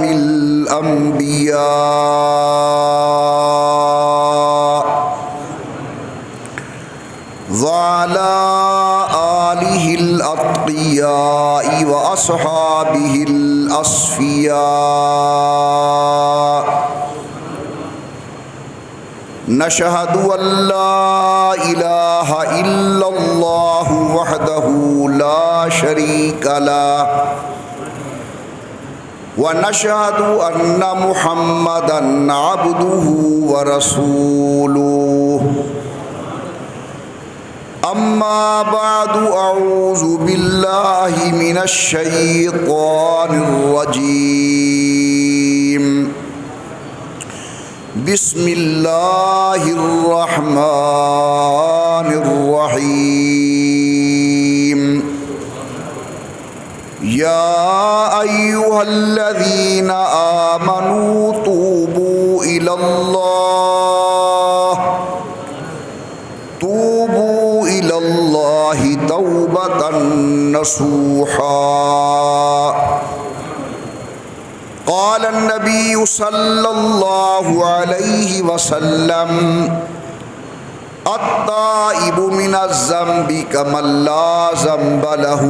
الأنبياء وعلى آله الأتقياء وأصحابه الأصفياء نشهد أن لا إله إلا الله وحده لا شريك له ونشهد أن محمدًا عبده ورسوله أما بعد أعوذ بالله من الشيطان الرجيم بسم الله الرحمن الرحيم يا أيها الذين آمنوا توبوا إلى الله توبة نصوحا قال النبي صلى الله عليه وسلم التائب من الذنب كمن لا ذنب له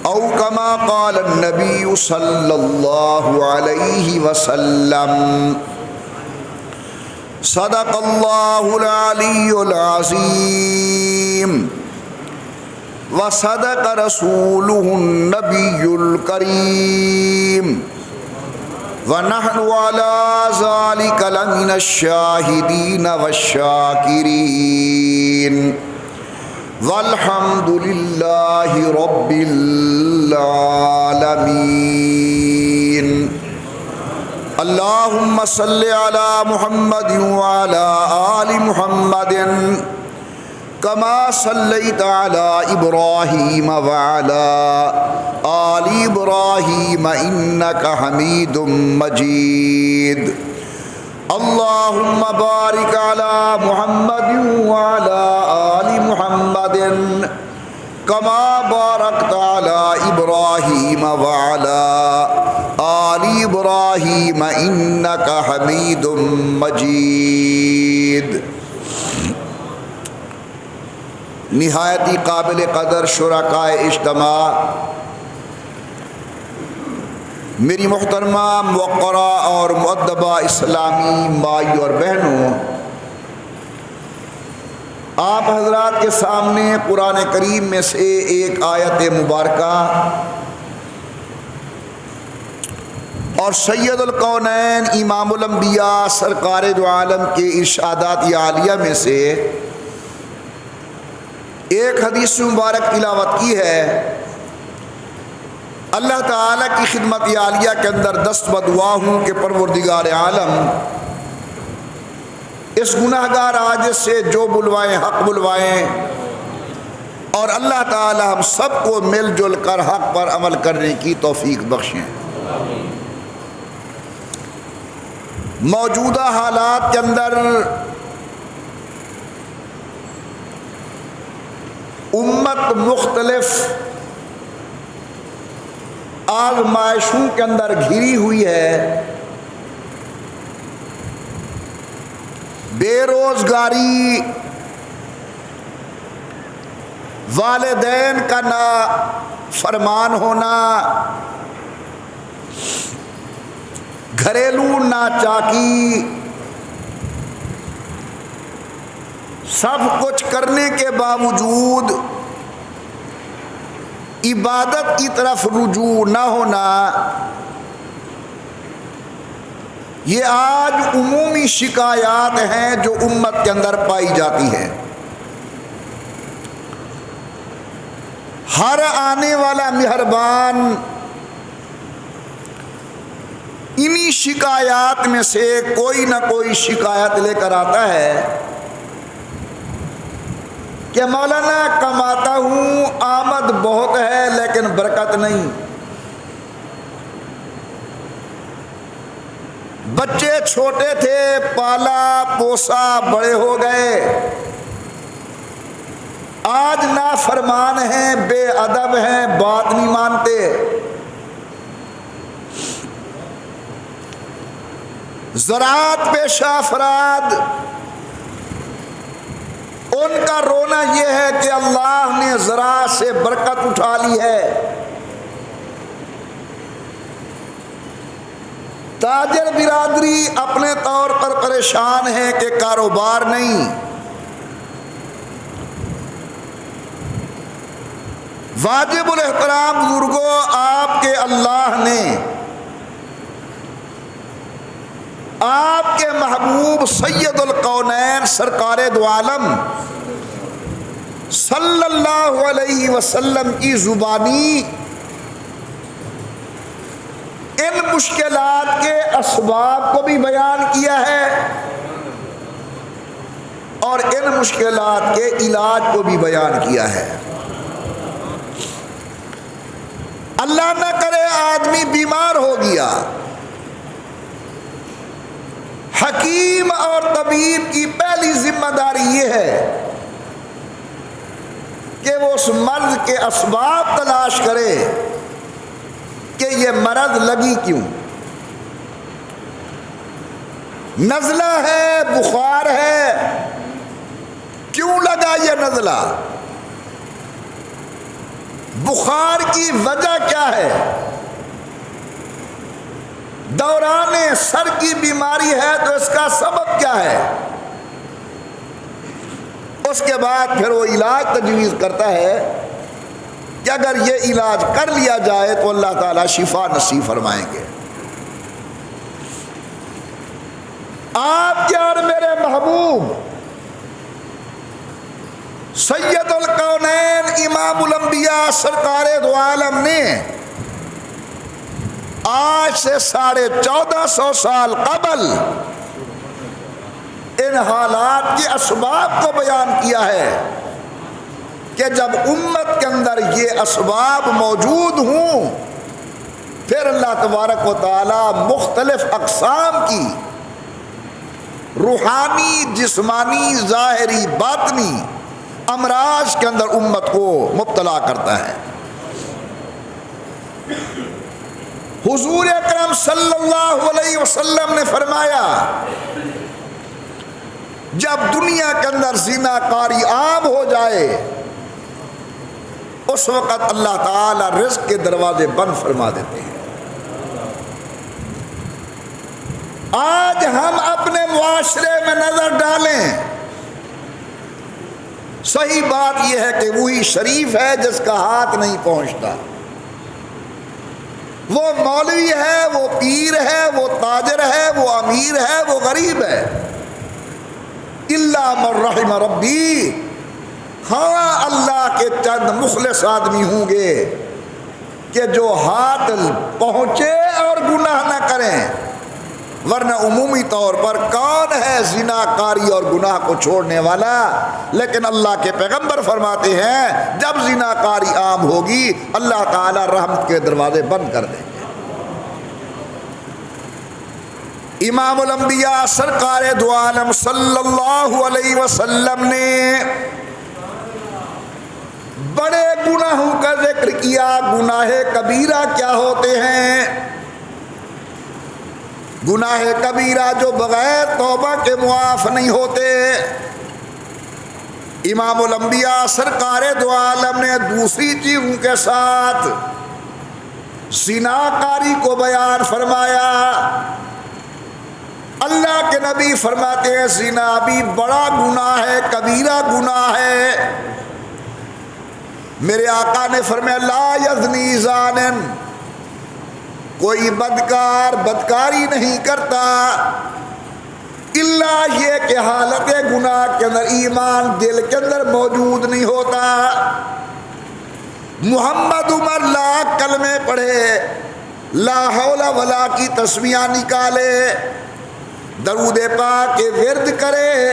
او كما قال النبي صلى الله عليه وسلم صدق الله العلي العظيم وصدق رسوله النبي الكريم ونحن على ذلك لمن الشاهدين والشاكرين والحمد لله رب العالمين اللهم صل على محمد وعلى آل محمد كما صليت على إبراهيم وعلى آل إبراهيم إنك حميد مجيد اللهم بارك على محمد وعلى آل محمد كما باركت على إبراهيم وعلى آل إبراهيم إنك حميد مجيد نہایتی قابل قدر شرکائے اجتماع، میری محترمہ موقرہ اور مؤدبہ اسلامی مائیوں اور بہنوں، آپ حضرات کے سامنے قرآن کریم میں سے ایک آیت مبارکہ اور سید الکونین امام الانبیاء سرکار دو عالم کے ارشادات عالیہ میں سے ایک حدیث مبارک تلاوت کی ہے۔ اللہ تعالیٰ کی خدمت عالیہ کے اندر دست بدعا ہوں کہ پروردگار عالم اس گناہگار عاجز سے جو بلوائیں حق بلوائیں، اور اللہ تعالیٰ ہم سب کو مل جل کر حق پر عمل کرنے کی توفیق بخشیں۔ موجودہ حالات کے اندر امت مختلف آزمائشوں کے اندر گھری ہوئی ہے۔ بے روزگاری، والدین کا نا فرمان ہونا، گھریلو ناچاکی، سب کچھ کرنے کے باوجود عبادت کی طرف رجوع نہ ہونا، یہ آج عمومی شکایات ہیں جو امت کے اندر پائی جاتی ہیں۔ ہر آنے والا مہربان انہی شکایات میں سے کوئی نہ کوئی شکایت لے کر آتا ہے کہ مولانا کماتا ہوں، آمد بہت ہے لیکن برکت نہیں، بچے چھوٹے تھے پالا پوسا بڑے ہو گئے، آج نافرمان ہیں، بے ادب ہیں، بات نہیں مانتے۔ زراعت پیشہ افراد، ان کا رونا یہ ہے کہ اللہ نے زراعت سے برکت اٹھا لی ہے۔ تاجر برادری اپنے طور پر پریشان ہے کہ کاروبار نہیں۔ واجب الاحترام بزرگوں، آپ کے اللہ نے آپ کے محبوب سید الکونین سرکار دو عالم صلی اللہ علیہ وسلم کی زبانی ان مشکلات کے اسباب کو بھی بیان کیا ہے اور ان مشکلات کے علاج کو بھی بیان کیا ہے۔ اللہ نہ کرے آدمی بیمار ہو گیا، حکیم اور طبیب کی پہلی ذمہ داری یہ ہے کہ وہ اس مرض کے اسباب تلاش کرے کہ یہ مرض لگی کیوں، نزلہ ہے، بخار ہے، کیوں لگا یہ نزلہ، بخار کی وجہ کیا ہے، دوران سر کی بیماری ہے تو اس کا سبب کیا ہے۔ اس کے بعد پھر وہ علاج تجویز کرتا ہے کہ اگر یہ علاج کر لیا جائے تو اللہ تعالیٰ شفا نصیب فرمائیں گے۔ آپ کے اور میرے محبوب سید الکونین امام الانبیاء سرکار دو عالم نے آج سے 1450 سال قبل ان حالات کے اسباب کو بیان کیا ہے کہ جب امت کے اندر یہ اسباب موجود ہوں پھر اللہ تبارک و تعالی مختلف اقسام کی روحانی، جسمانی، ظاہری، باطنی امراض کے اندر امت کو مبتلا کرتا ہے۔ حضور اکرم صلی اللہ علیہ وسلم نے فرمایا جب دنیا کے اندر زنا کاری عام ہو جائے اس وقت اللہ تعالی رزق کے دروازے بند فرما دیتے ہیں۔ آج ہم اپنے معاشرے میں نظر ڈالیں، صحیح بات یہ ہے کہ وہی شریف ہے جس کا ہاتھ نہیں پہنچتا، وہ مولوی ہے، وہ پیر ہے، وہ تاجر ہے، وہ امیر ہے، وہ غریب ہے، الا من رحم ربی، ہاں اللہ کے چند مخلص آدمی ہوں گے کہ جو ہاتھ پہنچے اور گناہ نہ کریں، ورنہ عمومی طور پر کون ہے زنا کاری اور گناہ کو چھوڑنے والا؟ لیکن اللہ کے پیغمبر فرماتے ہیں جب زنا کاری عام ہوگی اللہ تعالی رحمت کے دروازے بند کر دیں گے۔ امام الانبیاء سرکار دو عالم صلی اللہ علیہ وسلم نے بڑے گناہوں کا ذکر کیا۔ گناہ کبیرہ کیا ہوتے ہیں؟ گناہ کبیرہ جو بغیر توبہ کے معاف نہیں ہوتے۔ امام الانبیاء سرکار دو عالم نے دوسری چیزوں کے ساتھ زنا کاری کو بیان فرمایا۔ اللہ کے نبی فرماتے ہیں زنا بھی بڑا گناہ ہے، کبیرہ گناہ ہے۔ میرے آقا نے فرمایا لا یزنی زانن، کوئی بدکار بدکاری نہیں کرتا الا یہ کہ حالت گناہ کے اندر ایمان دل کے اندر موجود نہیں ہوتا۔ محمد عمر لاکھ کلمے پڑھے، لا حول ولا کی تسمیہ نکالے، درود پاک کے ورد کرے،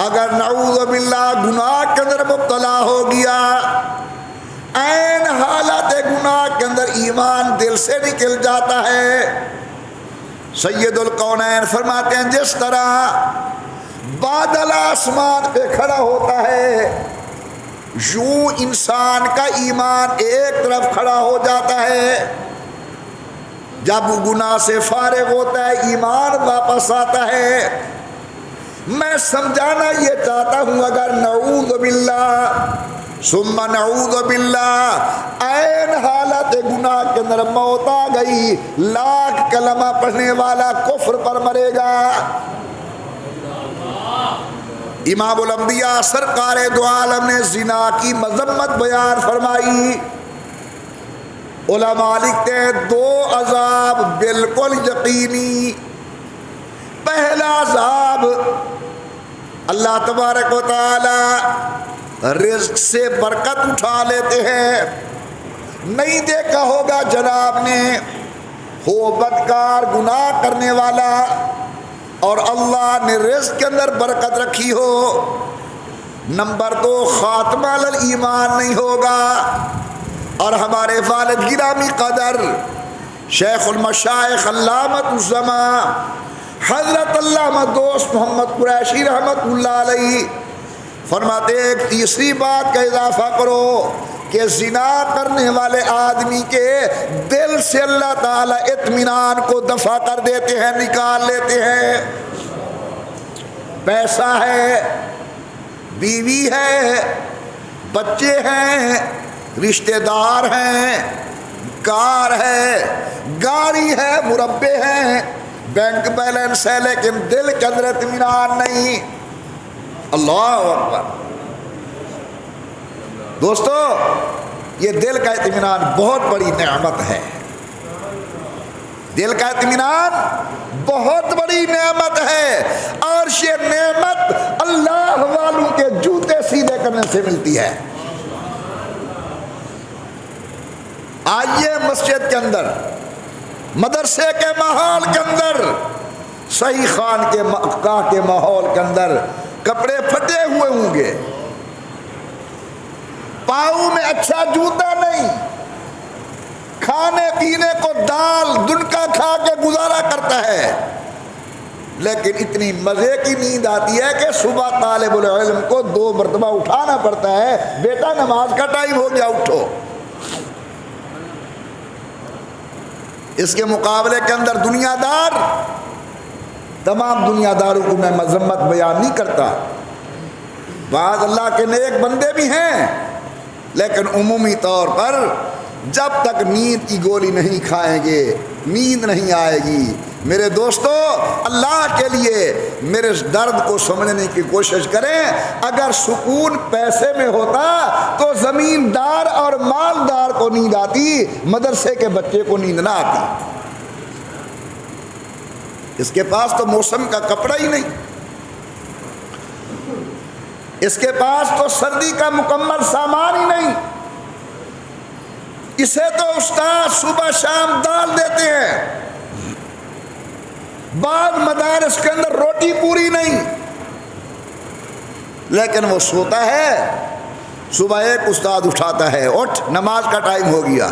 اگر نعوذ باللہ گناہ کے اندر مبتلا ہو گیا، عین حالت گناہ کے اندر ایمان دل سے نکل جاتا ہے۔ سید الکونین فرماتے ہیں جس طرح بادل آسمان پہ کھڑا ہوتا ہے یوں انسان کا ایمان ایک طرف کھڑا ہو جاتا ہے، جب گناہ سے فارغ ہوتا ہے ایمان واپس آتا ہے۔ میں سمجھانا یہ چاہتا ہوں اگر نعوذ باللہ ثم نعوذ باللہ عین حالت گناہ کے اندر موت آ گئی، لاکھ کلمہ پڑھنے والا کفر پر مرے گا۔ امام الانبیاء سرکار دو عالم نے زنا کی مذمت بیان فرمائی۔ علماء لکھتے ہیں دو عذاب بالکل یقینی۔ پہلا عذاب اللہ تبارک و تعالی رزق سے برکت اٹھا لیتے ہیں۔ نہیں دیکھا ہوگا جناب نے، ہو بدکار گناہ کرنے والا اور اللہ نے رزق کے اندر برکت رکھی ہو، نمبر دو خاتمہ الایمان نہیں ہوگا۔ اور ہمارے والد گرامی قدر شیخ المشائخ علامۃ الزمان حضرت علامہ دوست محمد قریشی رحمۃ اللہ علیہ فرماتے ایک تیسری بات کا اضافہ کرو کہ زنا کرنے والے آدمی کے دل سے اللہ تعالیٰ اطمینان کو دفع کر دیتے ہیں، نکال لیتے ہیں۔ پیسہ ہے، بیوی ہے، بچے ہیں، رشتہ دار ہیں، کار ہے، گاڑی ہے، مربے ہیں، بینک بیلنس ہے، لیکن دل کے اندر اطمینان نہیں۔ اللہ اکبر۔ دوستو یہ دل کا اطمینان بہت بڑی نعمت ہے۔ دل کا اطمینان بہت بڑی نعمت ہے، اور یہ نعمت اللہ والوں کے جوتے سیدھے کرنے سے ملتی ہے۔ آئیے مسجد کے اندر، مدرسے کے ماحول کے اندر، صحیح خان کے مکہ کے ماحول کے اندر کپڑے پھٹے ہوئے ہوں گے، پاؤں میں اچھا جوتا نہیں، کھانے پینے کو دال دنکا کھا کے گزارا کرتا ہے، لیکن اتنی مزے کی نیند آتی ہے کہ صبح طالب العلم کو 2 مرتبہ اٹھانا پڑتا ہے، بیٹا نماز کا ٹائم ہو گیا اٹھو۔ اس کے مقابلے کے اندر دنیا دار، تمام دنیا داروں کو میں مذمت بیان نہیں کرتا، بعض اللہ کے نیک بندے بھی ہیں، لیکن عمومی طور پر جب تک نیند کی گولی نہیں کھائیں گے نیند نہیں آئے گی۔ میرے دوستو اللہ کے لیے میرے اس درد کو سمجھنے کی کوشش کریں۔ اگر سکون پیسے میں ہوتا تو زمیندار اور مالدار کو نیند آتی، مدرسے کے بچے کو نیند نہ آتی۔ اس کے پاس تو موسم کا کپڑا ہی نہیں، اس کے پاس تو سردی کا مکمل سامان ہی نہیں، اسے تو استاد صبح شام دال دیتے ہیں، بعض مدارس کے اندر روٹی پوری نہیں، لیکن وہ سوتا ہے۔ صبح ایک استاد اٹھاتا ہے، اٹھ نماز کا ٹائم ہو گیا،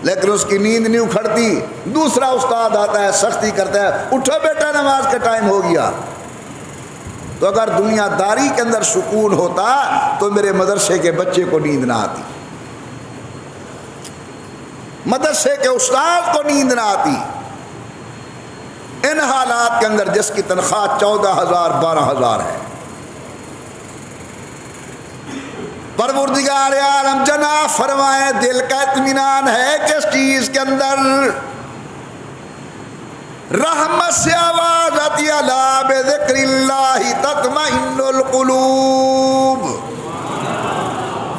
لیکن اس کی نیند نہیں اکھڑتی۔ دوسرا استاد آتا ہے، سختی کرتا ہے، اٹھو بیٹا نماز کا ٹائم ہو گیا۔ تو اگر دنیا داری کے اندر سکون ہوتا تو میرے مدرسے کے بچے کو نیند نہ آتی، مدرسے کے استاد کو نیند نہ آتی۔ ان حالات کے اندر جس کی تنخواہ 14,000 12,000 ہے، پروردگار عالم جناب فرمائے دل کا اطمینان ہے کس چیز کے اندر؟ رحمت سے آواز آتی ہے، الا بذکر اللہ تطمئن القلوب۔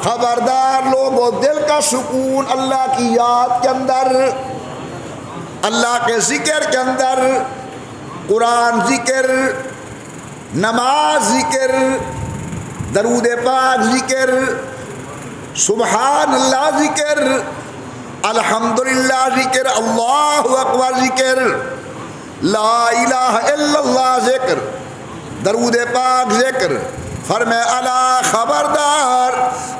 خبردار لوگوں، دل کا سکون اللہ کی یاد کے اندر، اللہ کے ذکر کے اندر، قرآن ذکر، نماز ذکر، درود پاک ذکر، سبحان اللہ ذکر، الحمدللہ ذکر، اللہ اکبر ذکر، لا الہ الا اللہ ذکر، درود پاک ذکر۔ فرمائے الا خبردار،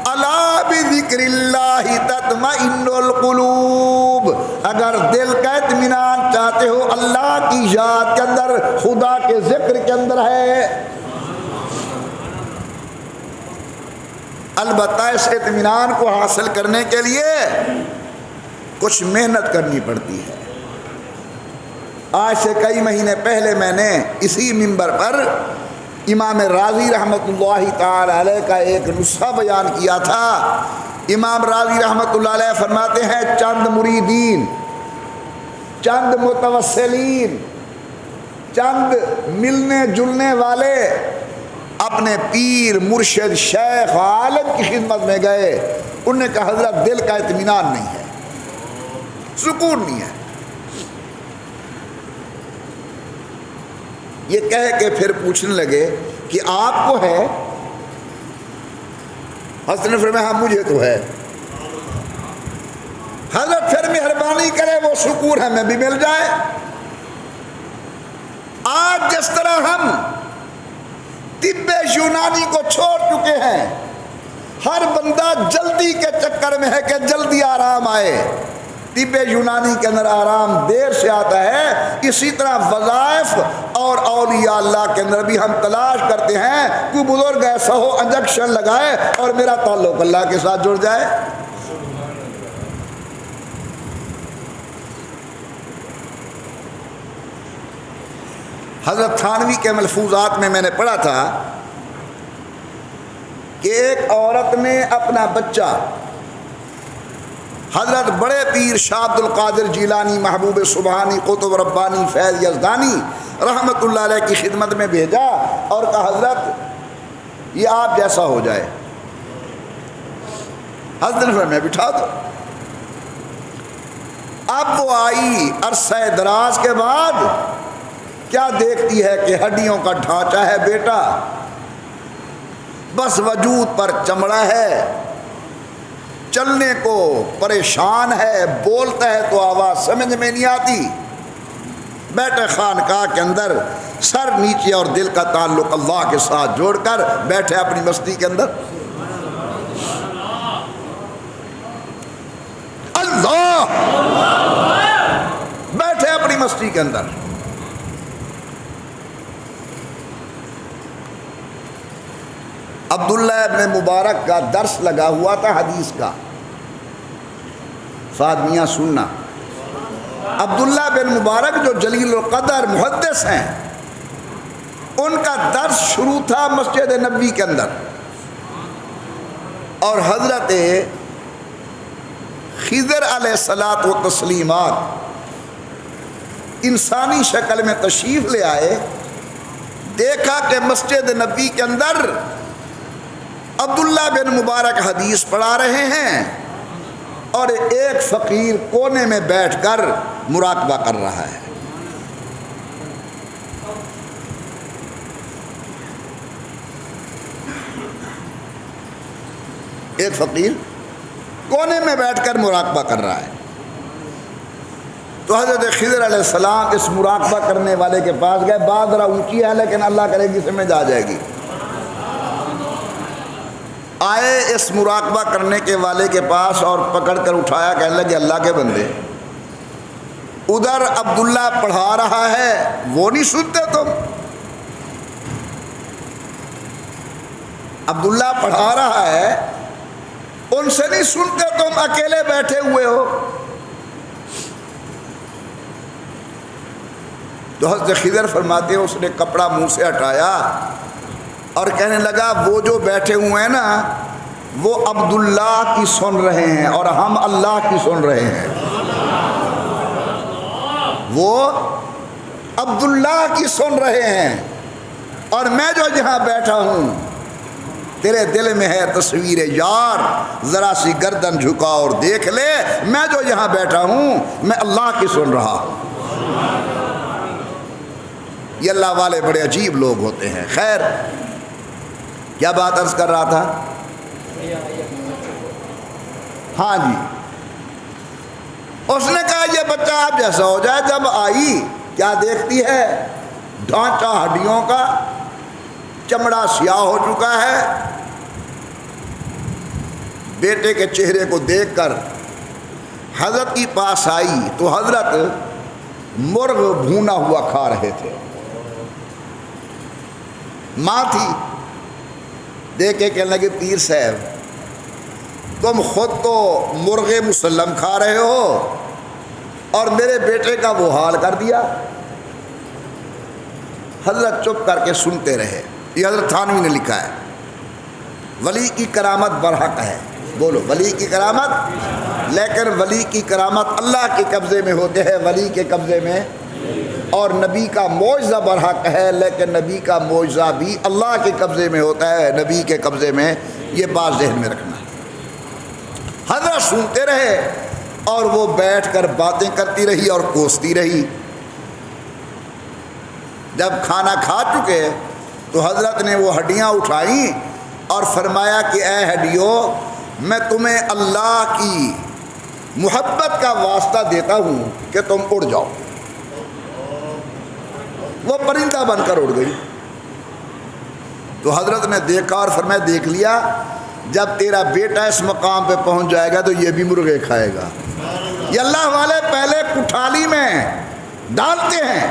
الا بذکر اللہ تطمئن القلوب۔ اگر دل کا اطمینان چاہتے ہو اللہ کی یاد کے اندر، خدا کے ذکر کے اندر ہے۔ البتہ اس اطمینان کو حاصل کرنے کے لیے کچھ محنت کرنی پڑتی ہے۔ آج سے کئی مہینے پہلے میں نے اسی منبر پر امام راضی رحمۃ اللہ تعالی علیہ کا ایک نسخہ بیان کیا تھا۔ امام راضی رحمۃ اللہ علیہ فرماتے ہیں چند مریدین، چند متوسلین، چند ملنے جلنے والے اپنے پیر مرشد شیخ عالم کی خدمت میں گئے، انہوں نے کہا حضرت دل کا اطمینان نہیں ہے، سکون نہیں ہے۔ یہ کہہ کے پھر پوچھنے لگے کہ آپ کو ہے؟ حضرت نے فرمایا ہاں مجھے تو ہے۔ حضرت پھر مہربانی کرے وہ سکون ہمیں بھی مل جائے۔ آج جس طرح ہم طب یونانی کو چھوڑ چکے ہیں، ہر بندہ جلدی کے چکر میں ہے کہ جلدی آرام آئے، طب یونانی کے اندر آرام دیر سے آتا ہے، اسی طرح وظائف اور اولیاء اللہ کے اندر بھی ہم تلاش کرتے ہیں کوئی بزرگ ایسا ہو انجیکشن لگائے اور میرا تعلق اللہ کے ساتھ جڑ جائے۔ حضرت تھانوی کے ملفوظات میں نے پڑھا تھا کہ ایک عورت نے اپنا بچہ حضرت بڑے پیر شاہ عبد القادر جیلانی محبوب سبحانی قطب ربانی فیض یزدانی رحمت اللہ علیہ کی خدمت میں بھیجا اور کہا حضرت یہ آپ جیسا ہو جائے۔ حضرت نے میں بٹھا دو۔ اب وہ آئی عرصہ دراز کے بعد، کیا دیکھتی ہے کہ ہڈیوں کا ڈھانچہ ہے بیٹا، بس وجود پر چمڑا ہے، چلنے کو پریشان ہے، بولتا ہے تو آواز سمجھ میں نہیں آتی۔ بیٹھے خانقاہ کے اندر سر نیچے اور دل کا تعلق اللہ کے ساتھ جوڑ کر بیٹھے اپنی مستی کے اندر، اللہ بیٹھے اپنی مستی کے اندر۔ عبداللہ ابن مبارک کا درس لگا ہوا تھا حدیث کا، فادمیاں سننا۔ عبداللہ بن مبارک جو جلیل القدر محدث ہیں، ان کا درس شروع تھا مسجد نبوی کے اندر، اور حضرت خضر علیہ الصلاۃ و تسلیمات انسانی شکل میں تشریف لے آئے۔ دیکھا کہ مسجد نبوی کے اندر عبداللہ بن مبارک حدیث پڑھا رہے ہیں اور ایک فقیر کونے میں بیٹھ کر مراقبہ کر رہا ہے۔ ایک فقیر کونے میں بیٹھ کر مراقبہ کر رہا ہے۔ تو حضرت خضر علیہ السلام اس مراقبہ کرنے والے کے پاس گئے۔ بات ذرا اونچی ہے لیکن اللہ کرے گی سمجھ آ جائے گی۔ آئے اس مراقبہ کرنے کے والے کے پاس اور پکڑ کر اٹھایا، کہنے لگے اللہ کے بندے، ادھر عبداللہ پڑھا رہا ہے وہ نہیں سنتے تم؟ عبداللہ پڑھا رہا ہے ان سے نہیں سنتے تم، اکیلے بیٹھے ہوئے ہو؟ تو حضرت خضر فرماتے ہیں اس نے کپڑا منہ سے ہٹایا اور کہنے لگا وہ جو بیٹھے ہوئے ہیں نا وہ عبداللہ کی سن رہے ہیں اور ہم اللہ کی سن رہے ہیں۔ وہ عبداللہ کی سن رہے ہیں اور میں جو یہاں بیٹھا ہوں، تیرے دل میں ہے تصویر یار، ذرا سی گردن جھکا اور دیکھ لے، میں جو یہاں بیٹھا ہوں میں اللہ کی سن رہا ہوں۔ یہ اللہ والے بڑے عجیب لوگ ہوتے ہیں۔ خیر، کیا بات عرض کر رہا تھا؟ ہاں جی، اس نے کہا یہ بچہ آپ جیسا ہو جائے۔ جب آئی کیا دیکھتی ہے؟ ڈھانچہ ہڈیوں کا، چمڑا سیاہ ہو چکا ہے۔ بیٹے کے چہرے کو دیکھ کر حضرت کی پاس آئی تو حضرت مرغ بھونا ہوا کھا رہے تھے۔ ماں تھی، دیکھے کہنے لگے پیر صاحب تم خود تو مرغ مسلم کھا رہے ہو اور میرے بیٹے کا وہ حال کر دیا۔ حضرت چپ کر کے سنتے رہے. یہ حضرت تھانوی نے لکھا ہے. ولی کی کرامت برحق ہے. بولو ولی کی کرامت. لیکن ولی کی کرامت اللہ کے قبضے میں ہوتے ہیں, ولی کے قبضے میں. اور نبی کا معجزہ برحق ہے, لیکن نبی کا معجزہ بھی اللہ کے قبضے میں ہوتا ہے, نبی کے قبضے میں. یہ بات ذہن میں رکھنا. حضرت سنتے رہے اور وہ بیٹھ کر باتیں کرتی رہی اور کوستی رہی. جب کھانا کھا چکے تو حضرت نے وہ ہڈیاں اٹھائیں اور فرمایا کہ اے ہڈیو, میں تمہیں اللہ کی محبت کا واسطہ دیتا ہوں کہ تم اڑ جاؤ. وہ پرندہ بن کر اڑ گئی. تو حضرت نے دیکھا اور فرمایا دیکھ لیا, جب تیرا بیٹا اس مقام پہ پہنچ جائے گا تو یہ بھی مرغے کھائے گا. یہ اللہ والے پہلے کٹھالی میں ڈالتے ہیں,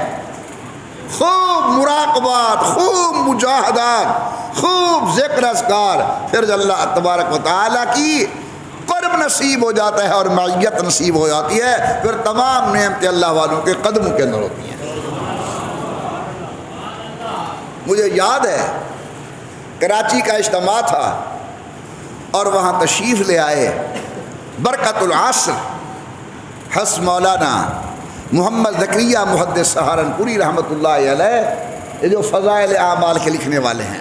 خوب مراقبات, خوب مجاہدات, خوب ذکر اذکار, پھر اللہ تبارک و تعالیٰ کی قرب نصیب ہو جاتا ہے اور معیت نصیب ہو جاتی ہے, پھر تمام نعمتیں اللہ والوں کے قدموں کے اندر ہوتی ہیں. مجھے یاد ہے کراچی کا اجتماع تھا اور وہاں تشریف لے آئے برکت العصر حس مولانا محمد زکریا محدث سہارنپوری رحمۃ اللہ علیہ, یہ جو فضائل اعمال کے لکھنے والے ہیں,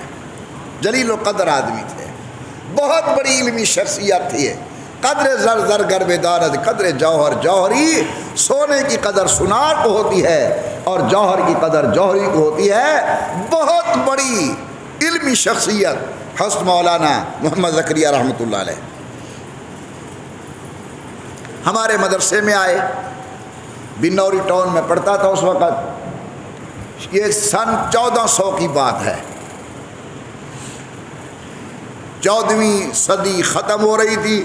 جلیل القدر آدمی تھے, بہت بڑی علمی شخصیت تھی. قدر زر زر گرب دارد قدر جوہر جوہری, سونے کی قدر سونار کو ہوتی ہے اور جوہر کی قدر جوہری کو ہوتی ہے. بہت بڑی علمی شخصیت حضرت مولانا محمد زکریا رحمۃ اللہ علیہ ہمارے مدرسے میں آئے. بنوری ٹاؤن میں پڑھتا تھا اس وقت. یہ سن 1400 کی بات ہے, 14ویں صدی ختم ہو رہی تھی,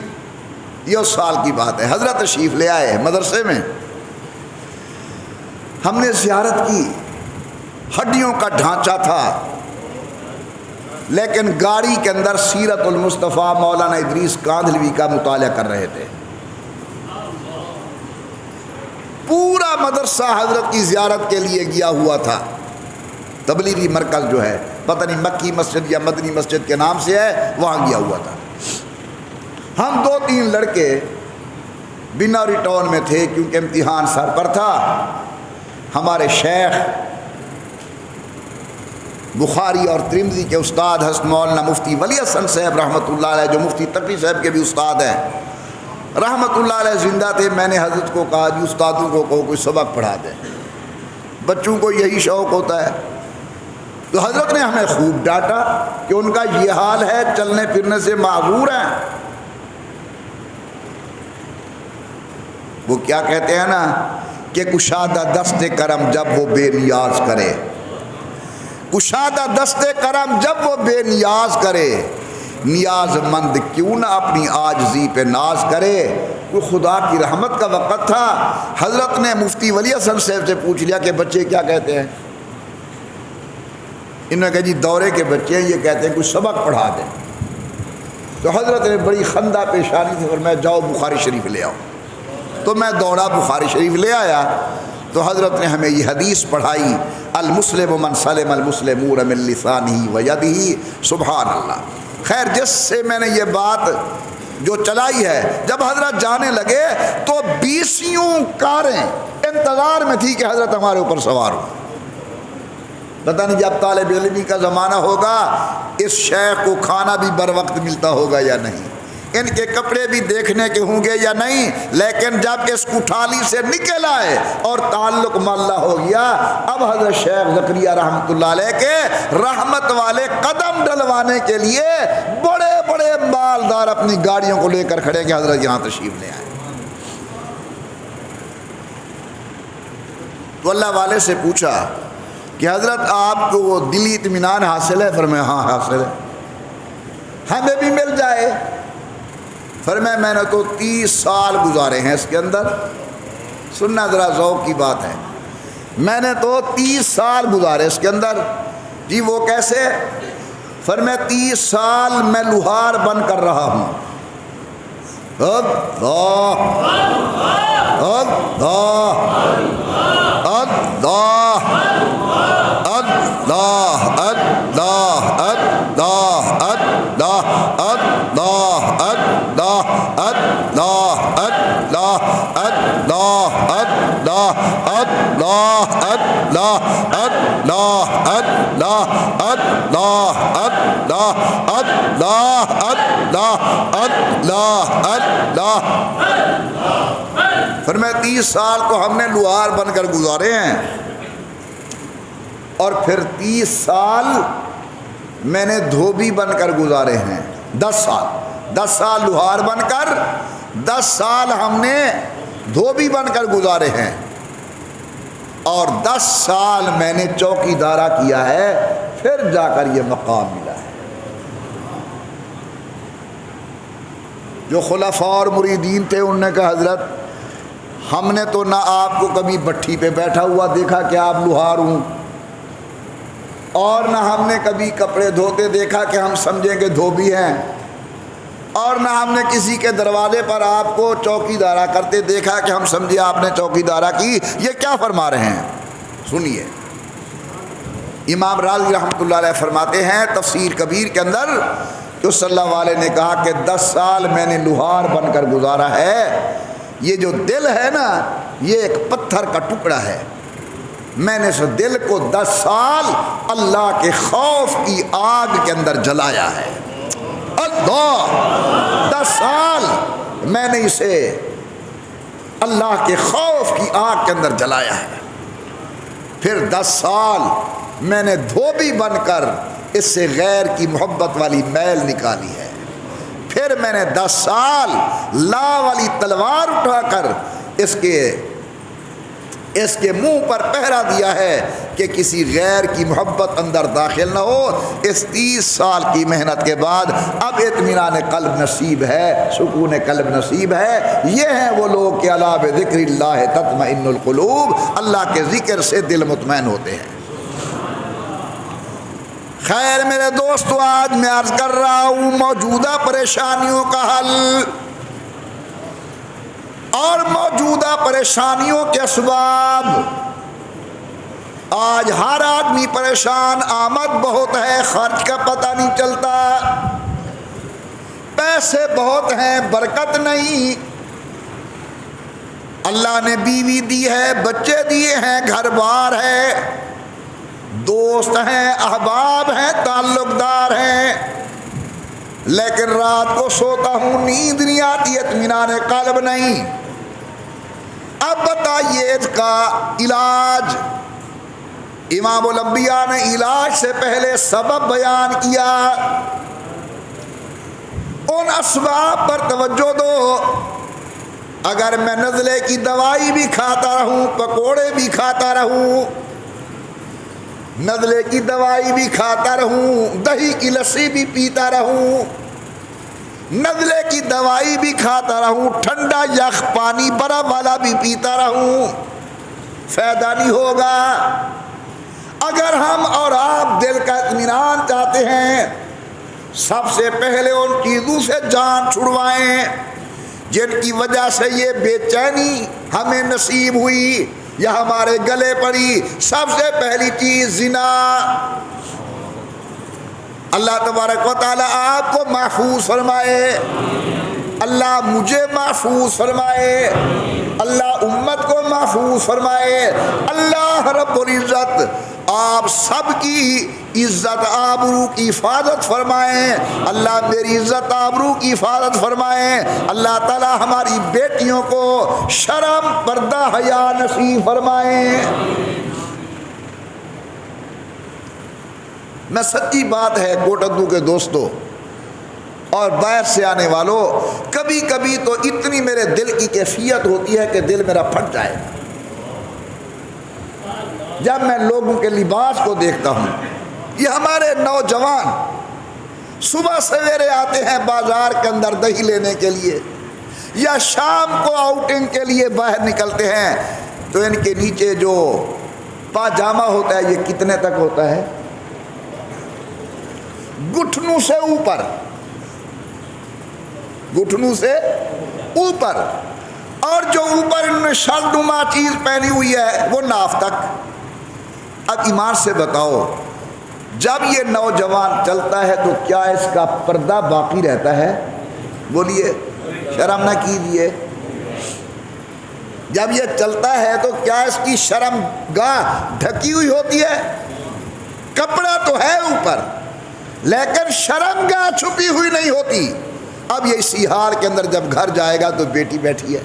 یہ اس سال کی بات ہے. حضرت تشریف لے آئے مدرسے میں. ہم نے زیارت کی. ہڈیوں کا ڈھانچہ تھا, لیکن گاڑی کے اندر سیرت المصطفیٰ مولانا ادریس کاندھلوی کا مطالعہ کر رہے تھے. پورا مدرسہ حضرت کی زیارت کے لیے گیا ہوا تھا. تبلیغی مرکز جو ہے, پتہ نہیں مکی مسجد یا مدنی مسجد کے نام سے ہے, وہاں گیا ہوا تھا. ہم 2-3 لڑکے بنوری ٹاؤن میں تھے کیونکہ امتحان سر پر تھا. ہمارے شیخ بخاری اور ترمذی کے استاد حضرت مولانا مفتی ولی حسن صاحب رحمۃ اللہ علیہ, جو مفتی تقی صاحب کے بھی استاد ہیں رحمۃ اللہ علیہ, زندہ تھے. میں نے حضرت کو کہا جی استادوں کو کوئی سبق پڑھا دیں, بچوں کو یہی شوق ہوتا ہے. تو حضرت نے ہمیں خوب ڈانٹا کہ ان کا یہ حال ہے, چلنے پھرنے سے معذور ہیں. وہ کیا کہتے ہیں نا کہ کشادہ دست کرم جب وہ بے نیاز کرے, کشادہ دست کرم جب وہ بے نیاز کرے, نیاز مند کیوں نہ اپنی عاجزی پہ ناز کرے. کوئی خدا کی رحمت کا وقت تھا. حضرت نے مفتی ولی حسن صاحب سے پوچھ لیا کہ بچے کیا کہتے ہیں. انہوں نے کہا جی دورے کے بچے ہیں, یہ کہتے ہیں کوئی سبق پڑھا دیں. تو حضرت نے بڑی خندہ پیشانی سے فرمایا جاؤ بخاری شریف لے آؤ. تو میں دوڑا بخاری شریف لے آیا. تو حضرت نے ہمیں یہ حدیث پڑھائی, المسلم من سلم المسلمون من لسانہ و یدہ. سبحان اللہ. خیر جس سے میں نے یہ بات جو چلائی ہے, جب حضرت جانے لگے تو 20 کاریں انتظار میں تھی کہ حضرت ہمارے اوپر سوار ہو. پتہ نہیں جب طالب علمی کا زمانہ ہوگا اس شیخ کو کھانا بھی بر وقت ملتا ہوگا یا نہیں, ان کے کپڑے بھی دیکھنے کے ہوں گے یا نہیں. لیکن جب اس کٹھالی سے نکل آئے اور تعلق ماللہ ہو گیا, اب حضرت شیخ زکریا رحمۃ اللہ علیہ کے رحمت والے قدم ڈلوانے کے لیے بڑے بڑے مالدار اپنی گاڑیوں کو لے کر کھڑے کہ حضرت یہاں تشریف لے آئے. تو اللہ والے سے پوچھا کہ حضرت آپ کو وہ دلی اطمینان حاصل ہے؟ فرمایا ہاں حاصل ہے. ہمیں بھی مل جائے. فرمایا میں نے تو 30 سال گزارے ہیں اس کے اندر. سننا ذرا ذوق کی بات ہے. میں نے تو 30 سال گزارے اس کے اندر. جی وہ کیسے؟ فرمایا 30 سال میں لوہار بن کر رہا ہوں. اللہ اللہ اللہ اللہ اللہ اللہ اللہ اللہ اللہ اللہ اللہ اللہ اللہ اللہ اللہ۔ فرمایا 30 سال تو ہم نے لوہار بن کر گزارے ہیں، اور پھر 30 سال میں نے دھوبی بن کر گزارے ہیں۔ 10 سال لوہار بن کر، 10 سال ہم نے دھوبی بن کر گزارے ہیں، اور 10 سال میں نے چوکی دارہ کیا ہے، پھر جا کر یہ مقام ملا ہے۔ جو خلفاء اور مریدین تھے انہوں نے کہا حضرت ہم نے تو نہ آپ کو کبھی بٹھی پہ بیٹھا ہوا دیکھا کہ آپ لوہار ہوں، اور نہ ہم نے کبھی کپڑے دھوتے دیکھا کہ ہم سمجھیں گے دھوبی ہیں، اور نہ ہم نے کسی کے دروازے پر آپ کو چوکی دارہ کرتے دیکھا کہ ہم سمجھے آپ نے چوکی دارہ کی۔ یہ کیا فرما رہے ہیں؟ سنیے، امام راضی رحمۃ اللہ علیہ فرماتے ہیں تفسیر کبیر کے اندر کہ صلی اللہ علیہ نے کہا کہ 10 سال میں نے لوہار بن کر گزارا ہے، یہ جو دل ہے نا یہ ایک پتھر کا ٹکڑا ہے، میں نے اس دل کو 10 سال اللہ کے خوف کی آگ کے اندر جلایا ہے۔ اللہ، 10 سال میں نے اسے اللہ کے خوف کی آگ کے اندر جلایا ہے، پھر 10 سال میں نے دھوبی بن کر اس سے غیر کی محبت والی میل نکالی ہے، پھر میں نے 10 سال لا والی تلوار اٹھا کر اس کے منہ پر پہرا دیا ہے کہ کسی غیر کی محبت اندر داخل نہ ہو۔ اس 30 سال کی محنت کے بعد اب اطمینان قلب نصیب ہے، سکون قلب نصیب ہے۔ یہ ہیں وہ لوگ کہ الا بذکر اللہ تطمئن القلوب، اللہ کے ذکر سے دل مطمئن ہوتے ہیں۔ خیر میرے دوستو، آج میں عرض کر رہا ہوں موجودہ پریشانیوں کا حل اور موجودہ پریشانیوں کے اسباب۔ آج ہر آدمی پریشان، آمد بہت ہے، خرچ کا پتہ نہیں چلتا، پیسے بہت ہیں، برکت نہیں، اللہ نے بیوی دی ہے، بچے دیے ہیں، گھر بار ہے، دوست ہیں، احباب ہیں، تعلق دار ہیں، لیکن رات کو سوتا ہوں نیند نہیں آتی، اطمینان قلب نہیں۔ اب بتائیے اس کا علاج؟ امام الانبیاء نے علاج سے پہلے سبب بیان کیا، ان اسباب پر توجہ دو۔ اگر میں نزلے کی دوائی بھی کھاتا رہوں، پکوڑے بھی کھاتا رہوں، نزلے کی دوائی بھی کھاتا رہوں، دہی کی لسی بھی پیتا رہوں، نزلے کی دوائی بھی کھاتا رہوں، ٹھنڈا یخ پانی برف والا بھی پیتا رہوں، فائدہ نہیں ہوگا۔ اگر ہم اور آپ دل کا اطمینان چاہتے ہیں، سب سے پہلے ان چیزوں سے جان چھڑوائیں جن کی وجہ سے یہ بے چینی ہمیں نصیب ہوئی یا ہمارے گلے پڑی۔ سب سے پہلی چیز زنا۔ اللہ تبارک و تعالیٰ آپ کو محفوظ فرمائے، اللہ مجھے محفوظ فرمائے، اللہ امت کو محفوظ فرمائے، اللہ رب العزت آپ سب کی عزت آبرو کی حفاظت فرمائیں، اللہ میری عزت آبرو کی حفاظت فرمائیں، اللہ تعالیٰ ہماری بیٹیوں کو شرم پردہ حیا نصیب فرمائیں۔ میں سچی بات ہے گوٹدو کے دوستوں اور باہر سے آنے والوں، کبھی کبھی تو اتنی میرے دل کی کیفیت ہوتی ہے کہ دل میرا پھٹ جائے جب میں لوگوں کے لباس کو دیکھتا ہوں۔ یہ ہمارے نوجوان صبح سویرے آتے ہیں بازار کے اندر دہی لینے کے لیے، یا شام کو آؤٹنگ کے لیے باہر نکلتے ہیں، تو ان کے نیچے جو پاجامہ ہوتا ہے یہ کتنے تک ہوتا ہے؟ گھٹنوں سے اوپر، گھٹنوں سے اوپر، اور جو اوپر انہوں نے شالنما چیز پہنی ہوئی ہے وہ ناف تک۔ اب ایمان سے بتاؤ، جب یہ نوجوان چلتا ہے تو کیا اس کا پردہ باقی رہتا ہے؟ بولیے، شرم نہ کیجیے۔ جب یہ چلتا ہے تو کیا اس کی شرم گاہ ڈھکی ہوئی ہوتی ہے؟ کپڑا تو ہے اوپر لیکن شرم گاہ چھپی ہوئی نہیں ہوتی۔ اب یہ اسی حال کے اندر جب گھر جائے گا تو بیٹی بیٹھی ہے،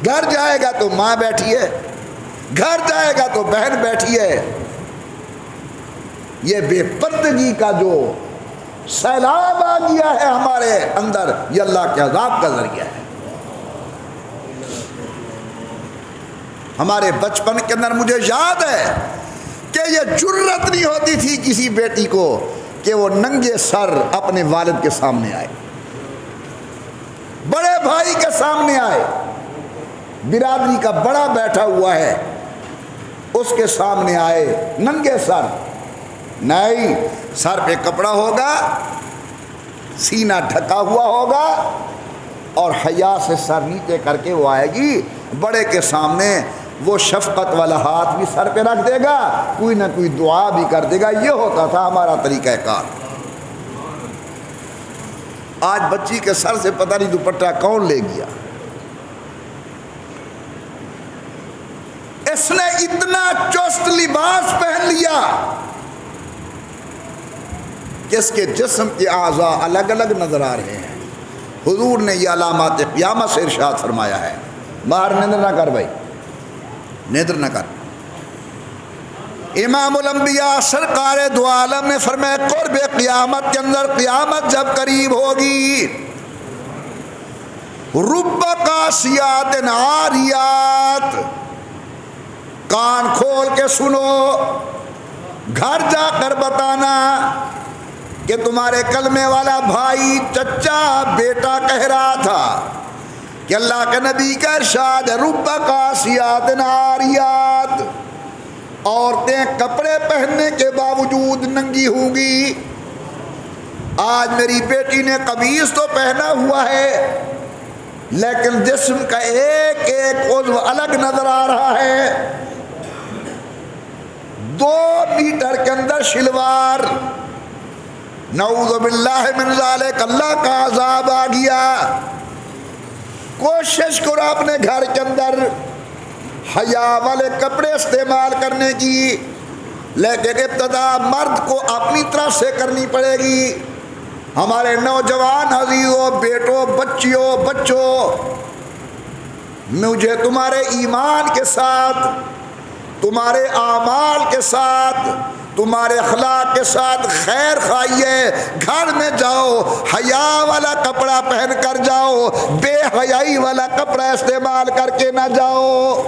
گھر جائے گا تو ماں بیٹھی ہے، گھر جائے گا تو بہن بیٹھی ہے۔ یہ بے پردگی کا جو سیلاب آ گیا ہے ہمارے اندر، یہ اللہ کے عذاب کا ذریعہ ہے۔ ہمارے بچپن کے اندر مجھے یاد ہے کہ یہ جرت نہیں ہوتی تھی کسی بیٹی کو کہ وہ ننگے سر اپنے والد کے سامنے آئے، بڑے بھائی کے سامنے آئے، برادری کا بڑا بیٹھا ہوا ہے اس کے سامنے آئے ننگے سر۔ نہیں، سر پہ کپڑا ہوگا، سینہ ڈھکا ہوا ہوگا اور حیا سے سر نیچے کر کے وہ آئے گی بڑے کے سامنے۔ وہ شفقت والا ہاتھ بھی سر پہ رکھ دے گا، کوئی نہ کوئی دعا بھی کر دے گا۔ یہ ہوتا تھا ہمارا طریقہ کار۔ آج بچی کے سر سے پتہ نہیں دوپٹہ کون لے گیا۔ اس نے اتنا چست لباس پہن لیا کہ اس کے جسم کے اعضاء الگ الگ نظر آ رہے ہیں۔ حضور نے یہ علامات قیامت سے ارشاد فرمایا ہے۔ باہر نیندر نہ کر بھائی، نیندر نہ کر۔ امام الانبیاء سرکار دو عالم نے فرمایا قرب قیامت کے اندر، قیامت جب قریب ہوگی، رب قاسیات عاریات، کان کھول کے سنو، گھر جا کر بتانا کہ تمہارے کلمے والا بھائی چچا بیٹا کہہ رہا تھا کہ اللہ کے نبی کا ارشاد ہے رب قاسیات عاریات، عورتیں کپڑے پہننے کے باوجود ننگی ہوں گی۔ آج میری بیٹی نے قمیص تو پہنا ہوا ہے لیکن جسم کا ایک ایک عضو الگ نظر آ رہا ہے۔ 2 میٹر کے اندر شلوار، نعوذ باللہ من ذالک، اللہ کا عذاب آ گیا۔ کوشش کرو اپنے گھر کے اندر حیا والے کپڑے استعمال کرنے کی، لیکن ابتدا مرد کو اپنی طرف سے کرنی پڑے گی۔ ہمارے نوجوان عزیزوں، بیٹوں، بچوں، مجھے تمہارے ایمان کے ساتھ، تمہارے اعمال کے ساتھ، تمہارے اخلاق کے ساتھ خیر خواہیے، گھر میں جاؤ حیا والا کپڑا پہن کر جاؤ، بے حیائی والا کپڑا استعمال کر کے نہ جاؤ۔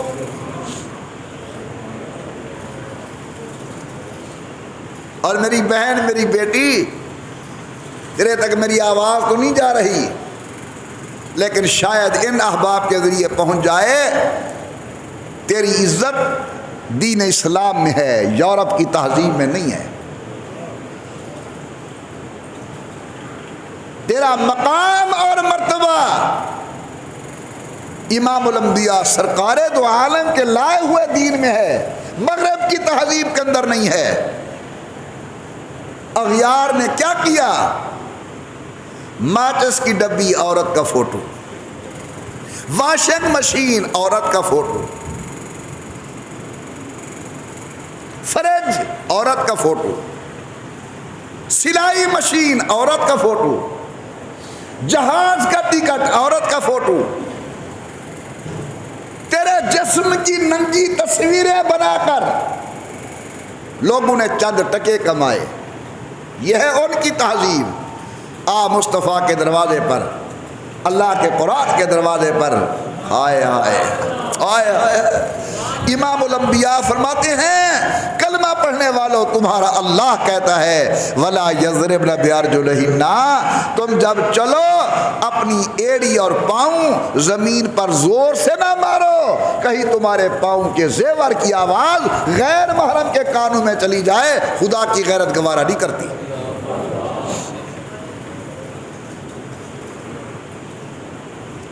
اور میری بہن، میری بیٹی، تیرے تک میری آواز تو نہیں جا رہی لیکن شاید ان احباب کے ذریعے پہنچ جائے۔ تیری عزت دین اسلام میں ہے، یورپ کی تہذیب میں نہیں ہے۔ تیرا مقام اور مرتبہ امام الانبیاء سرکار دو عالم کے لائے ہوئے دین میں ہے، مغرب کی تہذیب کے اندر نہیں ہے۔ اغیار نے کیا کیا؟ ماچس کی ڈبی عورت کا فوٹو، واشنگ مشین عورت کا فوٹو، فریج عورت کا فوٹو، سلائی مشین عورت کا فوٹو، جہاز کا ٹکٹ عورت کا فوٹو، تیرے جسم کی ننگی تصویریں بنا کر لوگوں نے چند ٹکے کمائے۔ یہ ہے ان کی تہذیب۔ آ مصطفیٰ کے دروازے پر، اللہ کے قرآن کے دروازے پر، ہائے ہائے ہائے ہائے، امام الانبیاء فرماتے ہیں کلمہ پڑھنے والوں تمہارا اللہ کہتا ہے وَلَا يَضْرِبْنَ بِأَرْجُلِهِنَّ، تم جب چلو اپنی ایڑی اور پاؤں زمین پر زور سے نہ مارو، کہیں تمہارے پاؤں کے زیور کی آواز غیر محرم کے کانوں میں چلی جائے، خدا کی غیرت گوارا نہیں کرتی۔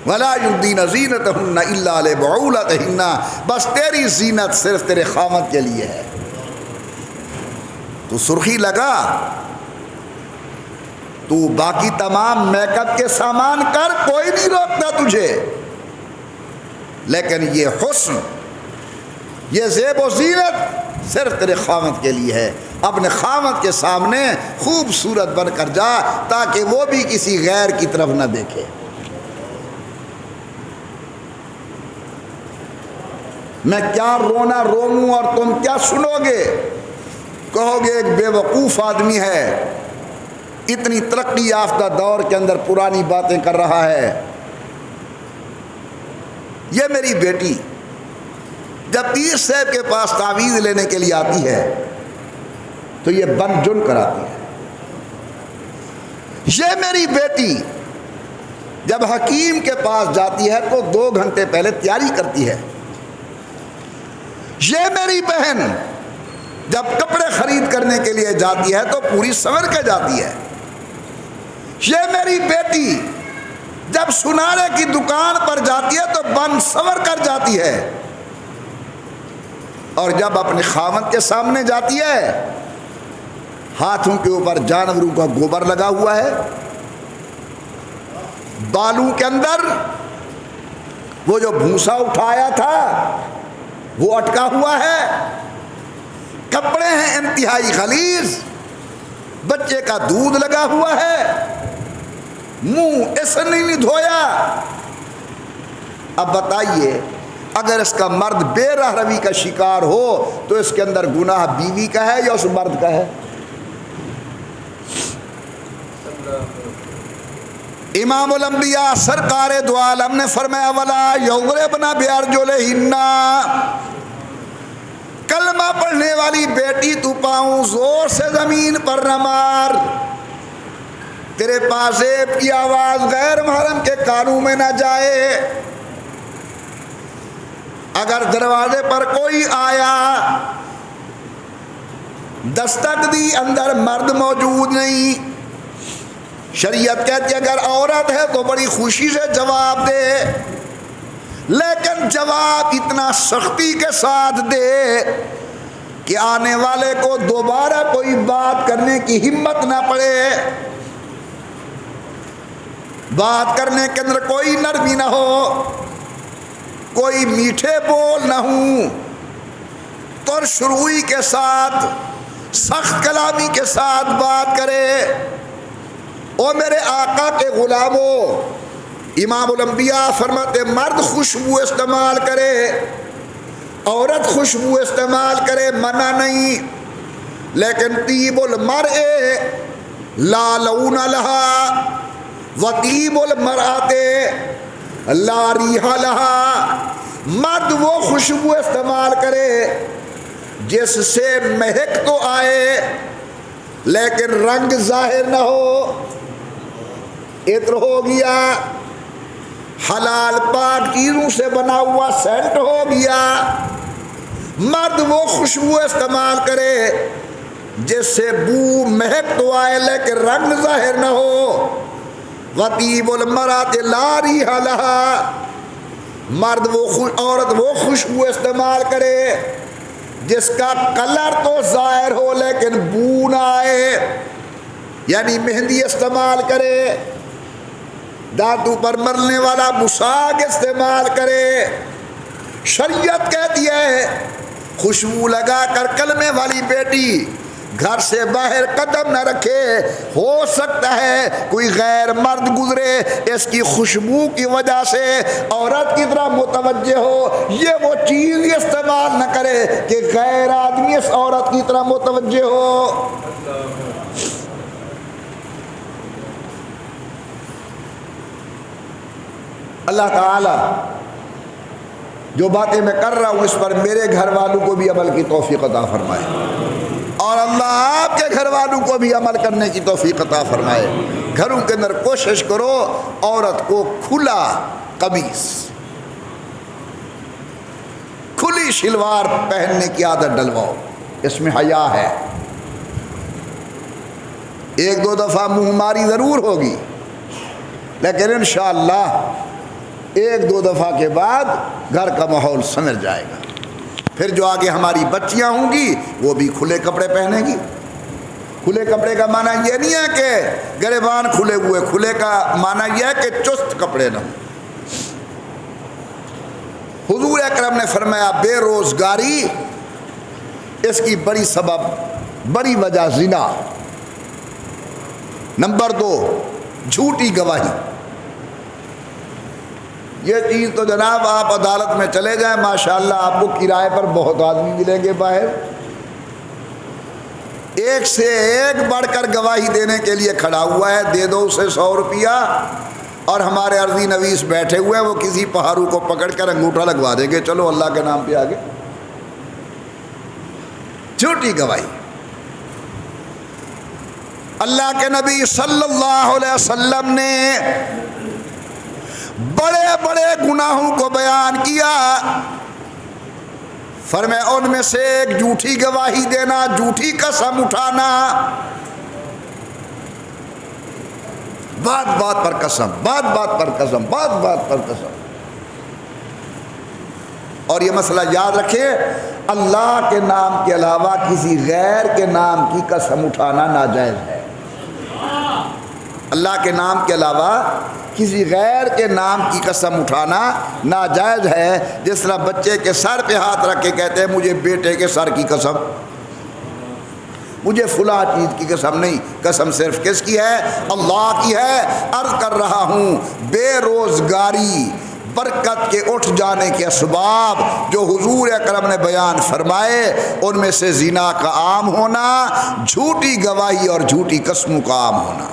وَلَا يُبْدِينَ زِينَتَهُنَّ إِلَّا لِبُعُولَتِهِنَّ، بس تیری زینت صرف تیرے خامد کے لیے ہے۔ تو سرخی لگا، تو باقی تمام میک اپ کے سامان کر، کوئی نہیں روکتا تجھے، لیکن یہ حسن، یہ زیب و زینت صرف تیرے خاوند کے لیے ہے. اپنے خاوند کے سامنے خوبصورت بن کر جا تاکہ وہ بھی کسی غیر کی طرف نہ دیکھے. میں کیا رونا روؤں اور تم کیا سنو گے؟ کہو گے ایک بے وقوف آدمی ہے، اتنی ترقی یافتہ دور کے اندر پرانی باتیں کر رہا ہے. یہ میری بیٹی جب پیر صاحب کے پاس تعویذ لینے کے لیے آتی ہے تو یہ بن جن کراتی ہے. یہ میری بیٹی جب حکیم کے پاس جاتی ہے تو 2 گھنٹے پہلے تیاری کرتی ہے. یہ میری بہن جب کپڑے خرید کرنے کے لیے جاتی ہے تو پوری سنور کے جاتی ہے. یہ میری بیٹی جب سنارے کی دکان پر جاتی ہے تو بن سنور کر جاتی ہے. اور جب اپنے خاوند کے سامنے جاتی ہے ہاتھوں کے اوپر جانوروں کا گوبر لگا ہوا ہے، بالوں کے اندر وہ جو بھوسا اٹھایا تھا وہ اٹکا ہوا ہے، کپڑے ہیں انتہائی غلیظ، بچے کا دودھ لگا ہوا ہے، منہ اس نے نہیں دھویا. اب بتائیے اگر اس کا مرد بے راہ روی کا شکار ہو تو اس کے اندر گناہ بیوی کا ہے یا اس مرد کا ہے؟ امام الانبیاء سرکار دو عالم نے فرمایا وَلَا يَضْرِبْنَ بِأَرْجُلِهِنَّ، کلمہ پڑھنے والی بیٹی تو پاؤں زور سے زمین پر نہ مار، تیرے پازیب کی آواز غیر محرم کے کانوں میں نہ جائے. اگر دروازے پر کوئی آیا دستک دی اندر مرد موجود نہیں، شریعت کہتی ہے اگر عورت ہے تو بڑی خوشی سے جواب دے، لیکن جواب اتنا سختی کے ساتھ دے کہ آنے والے کو دوبارہ کوئی بات کرنے کی ہمت نہ پڑے، بات کرنے کے اندر کوئی نرمی نہ ہو، کوئی میٹھے بول نہ ہوں، ترش روئی کے ساتھ سخت کلامی کے ساتھ بات کرے. او میرے آقا کے غلاموں، امام الانبیاء فرماتے مرد خوشبو استعمال کرے، عورت خوشبو استعمال کرے، منع نہیں، لیکن طیب المرء لا لون لہا وطیب المرأۃ لا ریح لہا. مرد وہ خوشبو استعمال کرے جس سے مہک تو آئے لیکن رنگ ظاہر نہ ہو. عطر ہو گیا، حلال پاک چیزوں سے بنا ہوا سینٹ ہو گیا. مرد وہ خوشبو استعمال کرے جس سے بو مہک تو آئے لیکن رنگ ظاہر نہ ہو. وطیب المرأۃ لا ریح لہا، مرد عورت وہ خوشبو استعمال کرے جس کا کلر تو ظاہر ہو لیکن بو نہ آئے، یعنی مہندی استعمال کرے، دانتوں پر مرنے والا مساگ استعمال کرے. شریعت کہتی ہے خوشبو لگا کر کلمے والی بیٹی گھر سے باہر قدم نہ رکھے، ہو سکتا ہے کوئی غیر مرد گزرے اس کی خوشبو کی وجہ سے عورت کی طرح متوجہ ہو، یہ وہ چیز استعمال نہ کرے کہ غیر آدمی اس عورت کی طرح متوجہ ہو. اللہ تعالی جو باتیں میں کر رہا ہوں اس پر میرے گھر والوں کو بھی عمل کی توفیق عطا فرمائے، اور اللہ آپ کے گھر والوں کو بھی عمل کرنے کی توفیق عطا فرمائے. گھروں کے اندر کوشش کرو عورت کو کھلا قمیص، کھلی شلوار پہننے کی عادت ڈلواؤ، اس میں حیا ہے. 1-2 دفعہ منہ ماری ضرور ہوگی لیکن انشاءاللہ 1-2 دفعہ کے بعد گھر کا ماحول سنور جائے گا. پھر جو آگے ہماری بچیاں ہوں گی وہ بھی کھلے کپڑے پہنیں گی. کھلے کپڑے کا معنی یہ نہیں ہے کہ گریبان کھلے ہوئے، کھلے کا معنی یہ ہے کہ چست کپڑے نہ ہوں. حضور اکرم نے فرمایا بے روزگاری اس کی بڑی سبب، بڑی وجہ زنا۔ نمبر 2 جھوٹی گواہی۔ یہ چیز تو جناب آپ عدالت میں چلے جائیں ماشاءاللہ آپ کو کرائے پر بہت آدمی ملیں گے باہر، ایک سے ایک بڑھ کر گواہی دینے کے لیے کھڑا ہوا ہے، دے دو اسے 100 روپیہ، اور ہمارے عرضی نویس بیٹھے ہوئے ہیں، وہ کسی پہاڑو کو پکڑ کر انگوٹھا لگوا دیں گے، چلو اللہ کے نام پہ آگے۔ جھوٹی گواہی۔ اللہ کے نبی صلی اللہ علیہ وسلم نے بڑے بڑے گناہوں کو بیان کیا، فرمایا ان میں سے ایک جھوٹی گواہی دینا، جھوٹی قسم اٹھانا، بات بات پر قسم، بات بات پر قسم، بات بات پر قسم۔ اور یہ مسئلہ یاد رکھیں، اللہ کے نام کے علاوہ کسی غیر کے نام کی قسم اٹھانا ناجائز ہے۔ اللہ کے نام کے علاوہ کسی غیر کے نام کی قسم اٹھانا ناجائز ہے۔ جس طرح بچے کے سر پہ ہاتھ رکھ کے کہتے ہیں مجھے بیٹے کے سر کی قسم، مجھے فلاں چیز کی قسم نہیں، قسم صرف کس کی ہے؟ اللہ کی ہے۔ عرض کر رہا ہوں بے روزگاری برکت کے اٹھ جانے کے اسباب جو حضور اکرم نے بیان فرمائے، ان میں سے زنا کا عام ہونا، جھوٹی گواہی اور جھوٹی قسموں کا عام ہونا۔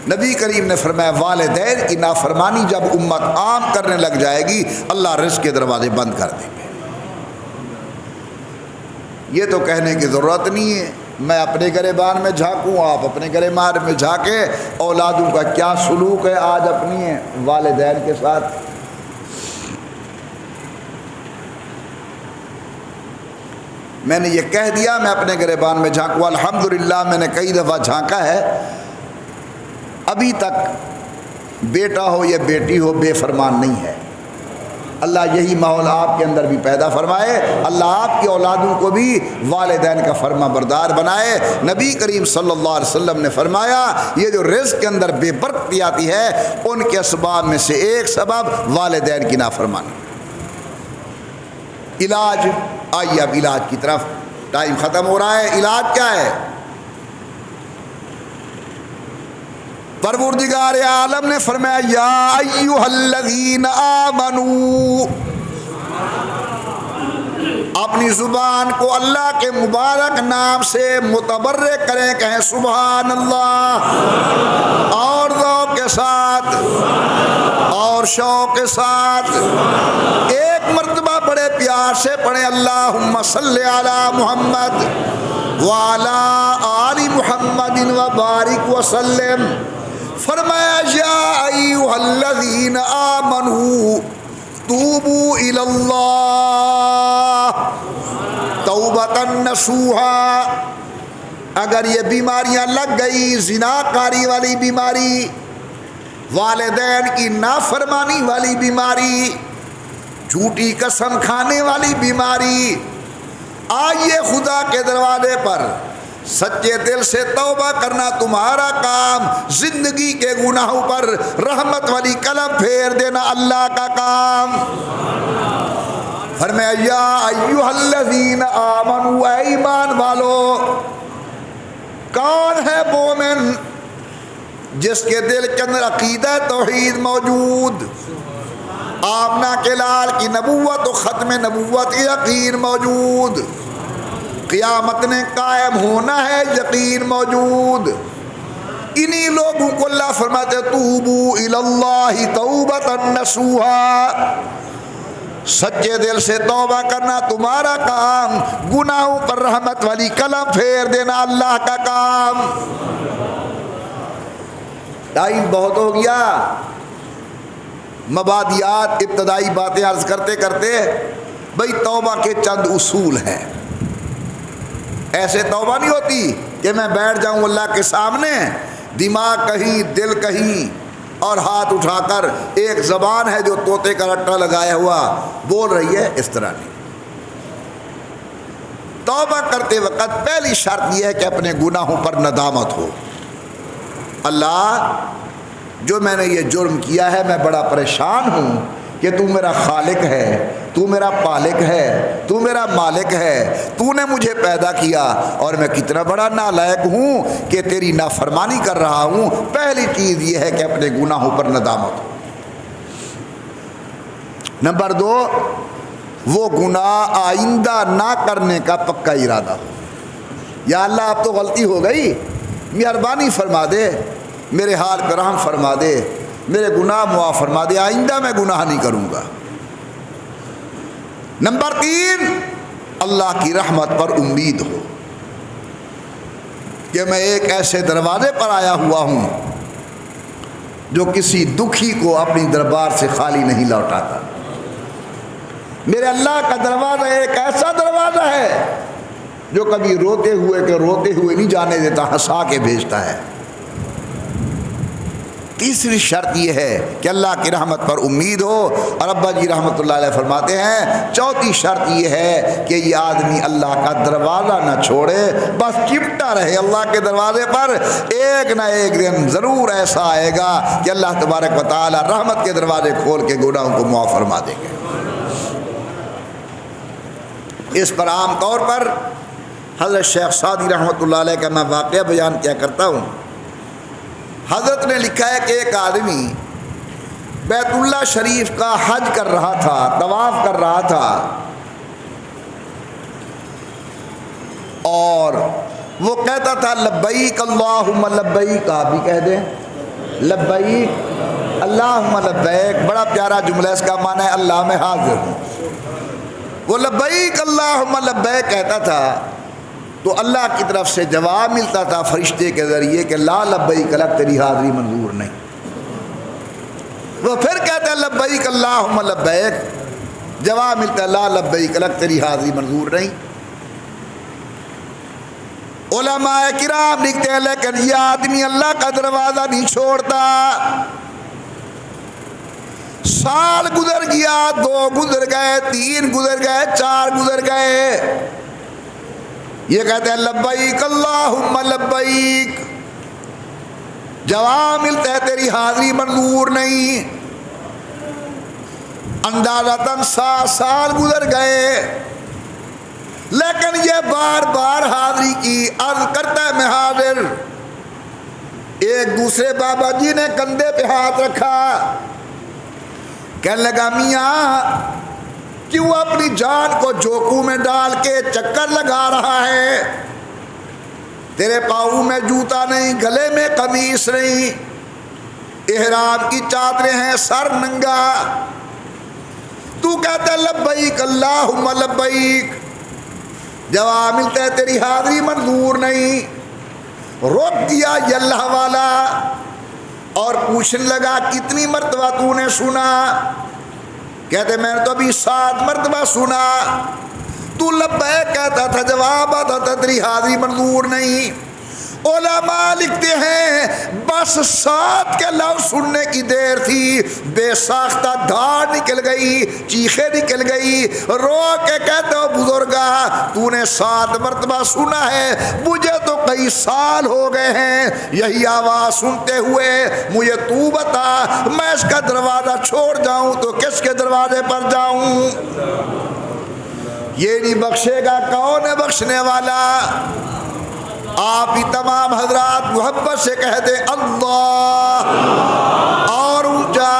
نبی کریم نے فرمایا والدین کی نافرمانی جب امت عام کرنے لگ جائے گی اللہ رزق کے دروازے بند کر دیں گے۔ یہ تو کہنے کی ضرورت نہیں ہے، میں اپنے گریبان میں جھانکوں، آپ اپنے گریبان میں جھانکیں، اولادوں کا کیا سلوک ہے آج اپنی والدین کے ساتھ۔ میں نے یہ کہہ دیا میں اپنے گریبان میں جھانکوں، الحمدللہ میں نے کئی دفعہ جھانکا ہے، ابھی تک بیٹا ہو یا بیٹی ہو بے فرمان نہیں ہے۔ اللہ یہی ماحول آپ کے اندر بھی پیدا فرمائے، اللہ آپ کی اولادوں کو بھی والدین کا فرما بردار بنائے۔ نبی کریم صلی اللہ علیہ وسلم نے فرمایا یہ جو رزق کے اندر بے برکتی آتی ہے ان کے اسباب میں سے ایک سبب والدین کی نافرمانی۔ علاج، آئیے اب علاج کی طرف، ٹائم ختم ہو رہا ہے۔ علاج کیا ہے؟ پروردگار عالم نے فرمایا یا ایھا الذین آمنو، اپنی زبان کو اللہ کے مبارک نام سے متبرک کریں، کہیں سبحان اللہ، اور ذوق کے ساتھ اور شوق کے ساتھ ایک مرتبہ بڑے پیار سے پڑھیں اللہم صلی علی محمد وعلی آل محمد وبارک وسلم۔ فرمایا یا ایھا الذین آمنوا توبوا الی اللہ توبۃ نصوحا۔ اگر یہ بیماریاں لگ گئی، زنا کاری والی بیماری، والدین کی نافرمانی والی بیماری، جھوٹی قسم کھانے والی بیماری، آئیے خدا کے دروازے پر، سچے دل سے توبہ کرنا تمہارا کام، زندگی کے گناہوں پر رحمت والی قلم پھیر دینا اللہ کا کام۔ فرمایا یا ایھا الذین آمنوا، اے ایمان والو۔ کون ہے مومن؟ جس کے دل کے اندر عقیدہ توحید موجود، آمنہ کے لال کی نبوت و ختم نبوت کی یقین موجود، قیامت نے قائم ہونا ہے یقین موجود، انہی لوگوں کو اللہ فرماتے توبوا الی اللہ توبۃ نصوحا، سچے دل سے توبہ کرنا تمہارا کام، گناہوں پر رحمت والی قلم پھیر دینا اللہ کا کام۔ ٹائم بہت ہو گیا، مبادیات ابتدائی باتیں عرض کرتے کرتے بھئی توبہ کے چند اصول ہیں۔ ایسے توبہ نہیں ہوتی کہ میں بیٹھ جاؤں اللہ کے سامنے، دماغ کہیں دل کہیں اور ہاتھ اٹھا کر ایک زبان ہے جو طوطے کا رٹا لگایا ہوا بول رہی ہے، اس طرح نہیں۔ توبہ کرتے وقت پہلی شرط یہ ہے کہ اپنے گناہوں پر ندامت ہو۔ اللہ جو میں نے یہ جرم کیا ہے میں بڑا پریشان ہوں کہ تو میرا خالق ہے، تو میرا پالک ہے، تو میرا مالک ہے، تو نے مجھے پیدا کیا اور میں کتنا بڑا نالائق ہوں کہ تیری نافرمانی کر رہا ہوں۔ پہلی چیز یہ ہے کہ اپنے گناہوں پر ندامت ہو۔ نمبر 2، وہ گناہ آئندہ نہ کرنے کا پکا ارادہ ہو۔ یا اللہ اب تو غلطی ہو گئی، مہربانی فرما دے، میرے حال پہ رحم فرما دے، میرے گناہ معاف فرما دے، آئندہ میں گناہ نہیں کروں گا۔ نمبر 3، اللہ کی رحمت پر امید ہو کہ میں ایک ایسے دروازے پر آیا ہوا ہوں جو کسی دکھی کو اپنی دربار سے خالی نہیں لوٹاتا۔ میرے اللہ کا دروازہ ایک ایسا دروازہ ہے جو کبھی روتے ہوئے نہیں جانے دیتا، ہنسا کے بھیجتا ہے۔ تیسری شرط یہ ہے کہ اللہ کی رحمت پر امید ہو، اور ابا جی رحمۃ اللہ علیہ فرماتے ہیں چوتھی شرط یہ ہے کہ یہ آدمی اللہ کا دروازہ نہ چھوڑے، بس چپٹا رہے اللہ کے دروازے پر۔ ایک نہ ایک دن ضرور ایسا آئے گا کہ اللہ تبارک و تعالی رحمت کے دروازے کھول کے گناہوں کو معاف فرما دیں گے۔ اس پر عام طور پر حضرت شیخ سعدی رحمۃ اللہ علیہ کا میں واقعہ بیان کیا کرتا ہوں۔ حضرت نے لکھا ہے کہ ایک آدمی بیت اللہ شریف کا حج کر رہا تھا، طواف کر رہا تھا، اور وہ کہتا تھا لبیک اللہم لبیک، آپ بھی کہہ دیں لبیک اللہم لبیک، بڑا پیارا جملہ، اس کا معنی ہے اللہ میں حاضر ہوں۔ وہ لبیک اللہم لبیک کہتا تھا تو اللہ کی طرف سے جواب ملتا تھا فرشتے کے ذریعے کہ لا لبیک لک، تیری حاضری منظور نہیں۔ وہ پھر کہتا ہے لبیک اللہم لبیک، جواب ملتا ہے لا لبیک لک، تیری حاضری منظور نہیں۔ علماء کرام لکھتے ہیں لیکن یہ آدمی اللہ کا دروازہ نہیں چھوڑتا۔ سال گزر گیا، 2 گزر گئے، 3 گزر گئے، 4 گزر گئے، یہ کہتے ہیں لبیک اللہم لبیک، جواب ملتا ہے تیری حاضری منظور نہیں۔ اندازتاً 7 سال گزر گئے، لیکن یہ بار بار حاضری کی، عرض کرتا ہے میں حاضر۔ ایک دوسرے بابا جی نے کندھے پہ ہاتھ رکھا، کہنے لگا میاں کیوں اپنی جان کو جوکوں میں ڈال کے چکر لگا رہا ہے؟ تیرے پاؤں میں جوتا نہیں، گلے میں قمیص نہیں، احرام کی چادریں ہیں، سر ننگا، تو کہتا ہے لبیک اللہم لبیک، جواب ملتا ہے تیری حاضری منظور نہیں۔ روک دیا یہ اللہ والا اور پوچھنے لگا کتنی مرتبہ تو نے سنا؟ کہتے میں نے تو ابھی 7 مرتبہ سنا۔ تو لبیک کہتا تھا، جواب آتا تھا تیری حاضری منظور نہیں۔ علماء لکھتے ہیں بس 7 کے لفظ سننے کی دیر تھی، بے ساختہ دھاڑ نکل گئی، چیخیں نکل گئی، رو کے کہتے ہو بزرگا تو نے 7 مرتبہ سنا ہے، مجھے تو کئی سال ہو گئے ہیں یہی آواز سنتے ہوئے، مجھے تو بتا میں اس کا دروازہ چھوڑ جاؤں تو کس کے دروازے پر جاؤں؟ یہ نہیں بخشے گا، کون ہے بخشنے والا؟ آپ ہی تمام حضرات محبت سے کہہ دیں اللہ، اور اونچا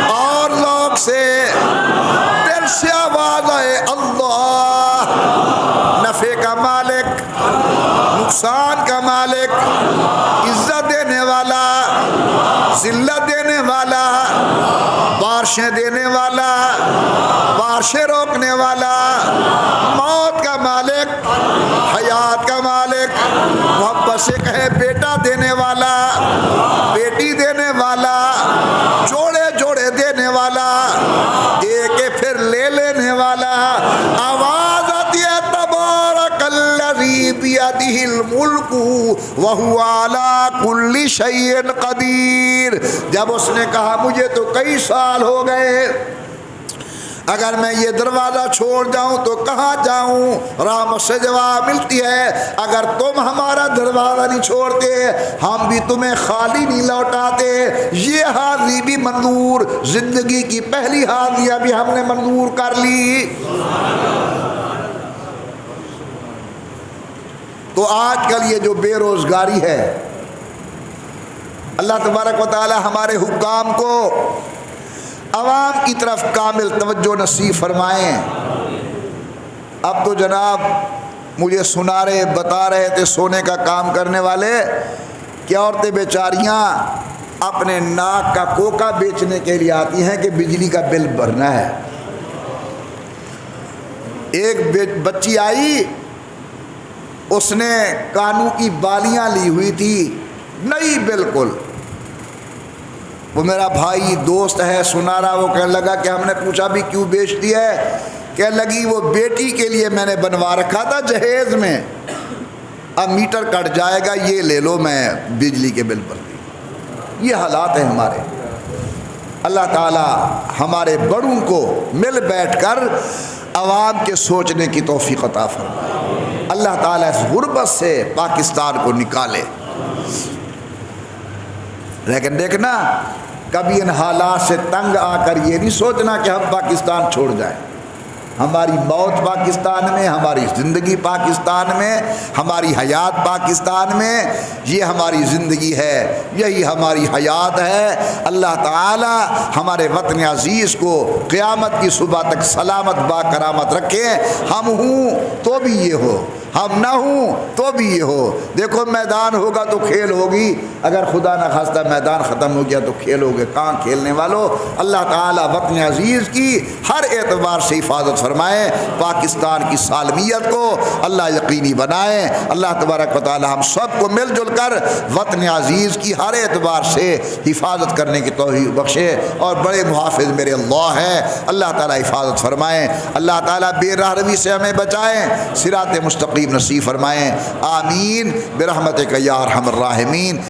اور ذوق سے دل سے آواز آئے اللہ۔ نفع کا مالک، نقصان کا مالک، عزت دینے والا، ذلت دینے والا، بارشیں دینے والا، بارشیں روکنے والا، موت کا مالک، حیات کا مالک، محبت سے کہے بیٹا دینے والا، بیٹی دینے والا، جوڑے جوڑے دینے والا، دے کے پھر لے لینے والا۔ آواز آتی ہے تبارک الذی بیدہ الملک وہو علی کل شیء قدیر۔ جب اس نے کہا مجھے تو کئی سال ہو گئے اگر میں یہ دروازہ چھوڑ جاؤں تو کہاں جاؤں؟ رحمت سے جواب ملتی ہے اگر تم ہمارا دروازہ نہیں چھوڑتے ہم بھی تمہیں خالی نہیں لوٹاتے۔ یہ حاضری بھی منظور، زندگی کی پہلی حاضریاں بھی ہم نے منظور کر لی۔ تو آج کل یہ جو بے روزگاری ہے، اللہ تبارک و تعالی ہمارے حکام کو عوام کی طرف کامل توجہ نصیب فرمائیں۔ اب تو جناب مجھے سنا رہے بتا رہے تھے سونے کا کام کرنے والے کہ عورتیں بیچاریاں اپنے ناک کا کوکا بیچنے کے لیے آتی ہیں کہ بجلی کا بل بھرنا ہے۔ ایک بچی آئی، اس نے کانوں کی بالیاں لی ہوئی تھی نئی بالکل، وہ میرا بھائی دوست ہے سنا رہا، وہ کہنے لگا کہ ہم نے پوچھا بھی کیوں بیچتی ہے؟ کہنے لگی وہ بیٹی کے لیے میں نے بنوا رکھا تھا جہیز میں، اب میٹر کٹ جائے گا یہ لے لو میں بجلی کے بل پر دی۔ یہ حالات ہیں ہمارے۔ اللہ تعالی ہمارے بڑوں کو مل بیٹھ کر عوام کے سوچنے کی توفیق عطا فرمائے۔ اللہ تعالی اس غربت سے پاکستان کو نکالے۔ لیکن دیکھنا کبھی ان حالات سے تنگ آ کر یہ نہیں سوچنا کہ ہم پاکستان چھوڑ جائیں۔ ہماری موت پاکستان میں، ہماری زندگی پاکستان میں، ہماری حیات پاکستان میں، یہ ہماری زندگی ہے، یہی ہماری حیات ہے۔ اللہ تعالی ہمارے وطن عزیز کو قیامت کی صبح تک سلامت با کرامت رکھے۔ ہم ہوں تو بھی یہ ہو، ہم نہ ہوں تو بھی یہ ہو۔ دیکھو میدان ہوگا تو کھیل ہوگی، اگر خدا نہ خواستہ میدان ختم ہو گیا تو کھیل ہوگے کہاں کھیلنے والوں۔ اللہ تعالیٰ وطن عزیز کی ہر اعتبار سے حفاظت فرمائے، پاکستان کی سالمیت کو اللہ یقینی بنائے۔ اللہ تبارک و تعالی ہم سب کو مل جل کر وطن عزیز کی ہر اعتبار سے حفاظت کرنے کی توفیق بخشے، اور بڑے محافظ میرے اللہ ہے، اللہ تعالیٰ حفاظت فرمائیں۔ اللہ تعالیٰ بے راہ روی سے ہمیں بچائیں، صراط مستقیم نصیب فرمائیں۔ آمین برحمتک یا ارحم الراحمین۔